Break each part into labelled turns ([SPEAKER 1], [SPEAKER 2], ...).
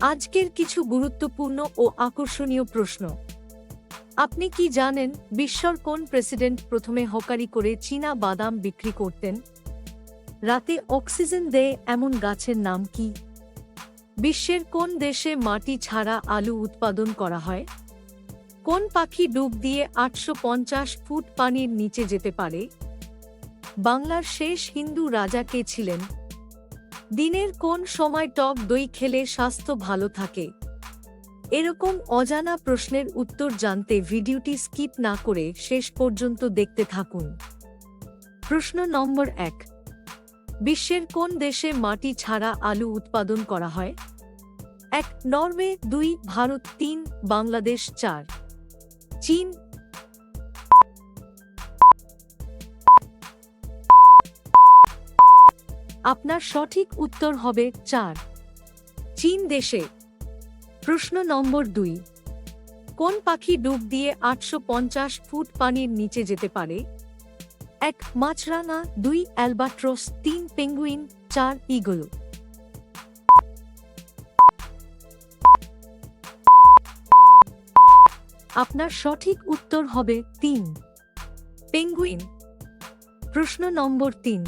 [SPEAKER 1] আজকের কিছু গুরুত্বপূর্ণ ও আকর্ষণীয় প্রশ্ন। আপনি কি জানেন বিশ্বর কোন প্রেসিডেন্ট প্রথমে হকারি করে চীনা বাদাম বিক্রি করতেন? রাতে অক্সিজেন দেয় এমন গাছের নাম কি? বিশ্বের কোন দেশে মাটি ছাড়া আলু উৎপাদন করা হয়? কোন পাখি ডুব দিয়ে 850 ফুট পানির নিচে যেতে পারে? বাংলার শেষ হিন্দু রাজা কে ছিলেন? দিনের কোন সময় টক দই খেলে স্বাস্থ্য ভালো থাকে? এরকম অজানা প্রশ্নের উত্তর জানতে ভিডিওটি স্কিপ না করে শেষ পর্যন্ত দেখতে থাকুন। প্রশ্ন নম্বর 1। বিশ্বের কোন দেশে মাটি ছাড়া আলু উৎপাদন করা হয়? 1 নরওয়ে, 2 ভারত, 3 বাংলাদেশ, 4 চীন। আপনার সঠিক উত্তর হবে 4 চীন দেশে। প্রশ্ন নম্বর 2। কোন পাখি ডুব দিয়ে 850 ফুট পানির নিচে যেতে পারে? 1 মাছরাঙা, 2 অ্যালবাট্রস, 3 পেঙ্গুইন, 4 ঈগল। আপনার সঠিক উত্তর হবে 3 পেঙ্গুইন। প্রশ্ন নম্বর 3।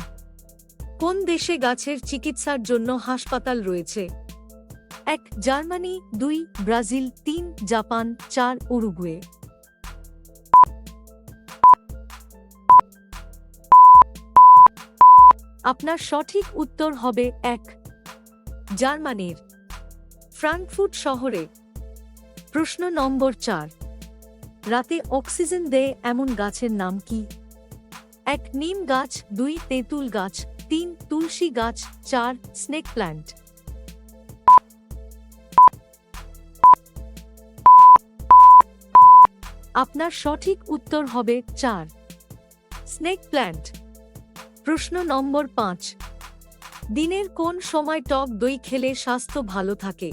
[SPEAKER 1] কোন দেশে গাছের চিকিৎসার জন্য হাসপাতাল রয়েছে? 1 জার্মানি, 2 ব্রাজিল, 3 জাপান, 4 উরুগুয়ে। আপনার সঠিক উত্তর হবে 1 জার্মানির ফ্রাঙ্কফুর্ট শহরে। প্রশ্ন নম্বর 4। রাতে অক্সিজেন দেয় এমন গাছের নাম কি? 1 নিম গাছ, 2 তেঁতুল গাছ, 3 তুলসী গাছ, 4 স্নেক প্ল্যান্ট। আপনার সঠিক উত্তর হবে 4 স্নেক প্ল্যান্ট। প্রশ্ন নম্বর 5। দিনের কোন সময় টক দই খেলে স্বাস্থ্য ভালো থাকে?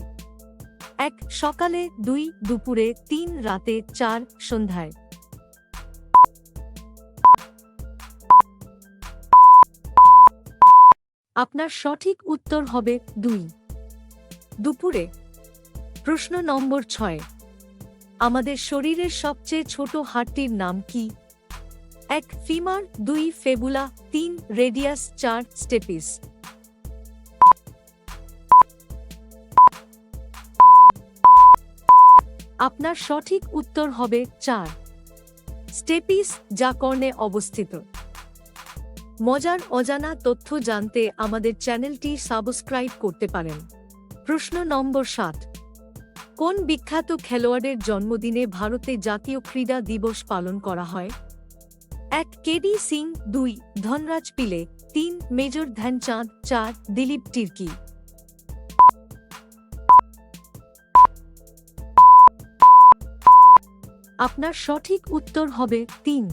[SPEAKER 1] 1 সকালে, 2 দুপুরে, 3 রাতে, 4 সন্ধ্যায়। আপনার সঠিক উত্তর হবে 2 দুপুরে। প্রশ্ন নম্বর 6। আমাদের শরীরের সবচেয়ে ছোট হাড়টির নাম কি? 1 ফিমার, 2 ফেবুলা, 3 রেডিয়াস, 4 স্টেপিস। আপনার সঠিক উত্তর হবে 4 স্টেপিস, যা কর্ণে অবস্থিত। মজার অজানা তথ্য জানতে আমাদের চ্যানেলটি সাবস্ক্রাইব করতে পারেন। প্রশ্ন নম্বর 7। কোন বিখ্যাত খেলোয়াড়ের জন্মদিনে ভারতে জাতীয় ক্রীড়া দিবস পালন করা হয়? 1 কেডি সিং, 2 ধনরাজ পিলে, 3 মেজর ধ্যানচাঁদ, 4 দিলীপ তির্কি। আপনার সঠিক উত্তর হবে 3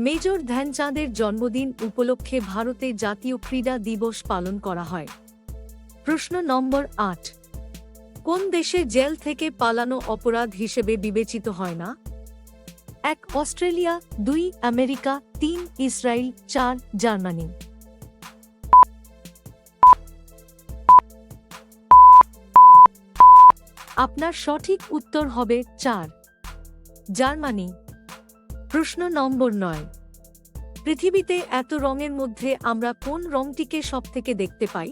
[SPEAKER 1] মেজর ধ্যানচাঁদের জন্মদিন উপলক্ষে ভারতে জাতীয় ক্রীড়া দিবস পালন করা হয়। প্রশ্ন নম্বর 8। কোন দেশে জেল থেকে পালানো অপরাধ হিসেবে বিবেচিত হয় না? 1 অস্ট্রেলিয়া, 2 আমেরিকা, 3 ইসরায়েল, 4 জার্মানি। আপনার সঠিক উত্তর হবে 4 জার্মানি। প্রশ্ন নম্বর 9। পৃথিবীতে এত রঙের মধ্যে আমরা কোন রংটিকে সবথেকে দেখতে পাই?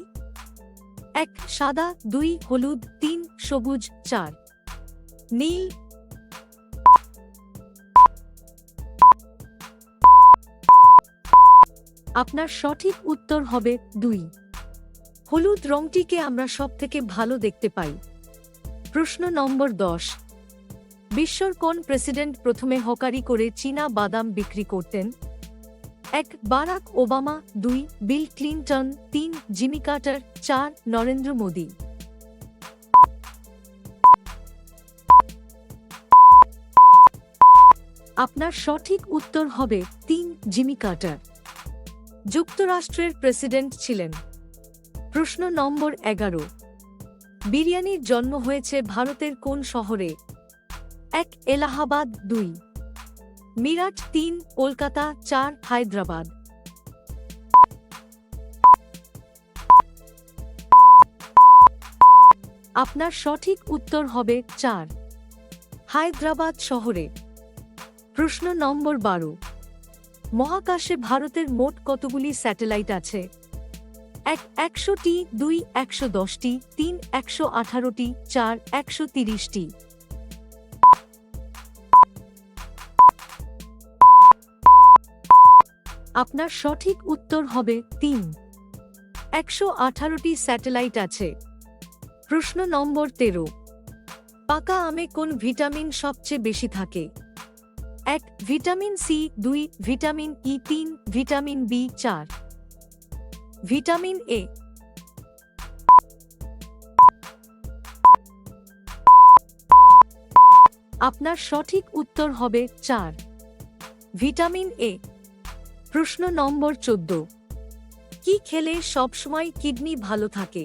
[SPEAKER 1] 1 সাদা, 2 হলুদ, 3 সবুজ, 4 নীল। আপনার সঠিক উত্তর হবে 2 হলুদ রংটিকে আমরা সবথেকে ভালো দেখতে পাই। প্রশ্ন নম্বর 10। বিশ্বর কোন প্রেসিডেন্ট প্রথমে হকারি করে চীনা বাদাম বিক্রি করতেন? 1 Barack Obama, 2 Bill Clinton, 3 Jimmy Carter, 4 Narendra Modi. আপনার সঠিক উত্তর হবে 3 জিমি কার্টার। যুক্তরাষ্ট্রের প্রেসিডেন্ট ছিলেন। প্রশ্ন নম্বর 11। বিরিয়ানির জন্ম হয়েছে ভারতের কোন শহরে? 1 এলাহাবাদ, 2 মিরাট, 3 কলকাতা, 4 হায়দ্রাবাদ। আপনার সঠিক উত্তর হবে 4, হায়দ্রাবাদ শহরে। প্রশ্ন নম্বর 12, মহাকাশে ভারতের মোট কতগুলি স্যাটেলাইট আছে? 1, 100টি, 2, 110টি, 3, 118টি, 4, 130টি। আপনার সঠিক উত্তর হবে 3, 118টি স্যাটেলাইট আছে। প্রশ্ন নম্বর 13, পাকা আমে কোন ভিটামিন সবচেয়ে বেশি থাকে? 1, vitamin C, 2, vitamin E, 3, vitamin B, 4। Vitamin A. আপনার সঠিক উত্তর হবে 4, ভিটামিন এ। প্রশ্ন নম্বর 14, কি খেলে সবসময় কিডনি ভালো থাকে?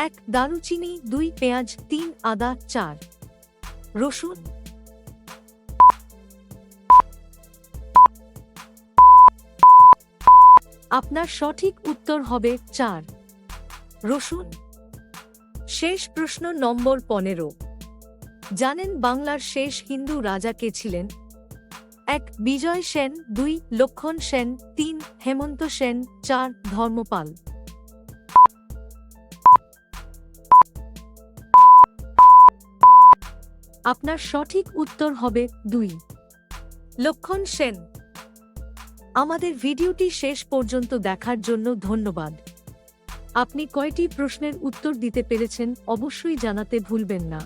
[SPEAKER 1] 1, দারুচিনি, 2, পেঁয়াজ, 3, আদা, 4, রসুন। আপনার সঠিক উত্তর হবে 4, রসুন। শেষ প্রশ্ন নম্বর 15, জানেন বাংলার শেষ হিন্দু রাজা কে ছিলেন? 1, বিজয় সেন, 2, লক্ষণ সেন, 3, হেমন্ত সেন, 4, ধর্মপাল। আপনার সঠিক উত্তর হবে 2, লক্ষণ সেন। আমাদের ভিডিওটি শেষ পর্যন্ত দেখার জন্য ধন্যবাদ। আপনি কয়টি প্রশ্নের উত্তর দিতে পেরেছেন অবশ্যই জানাতে ভুলবেন না।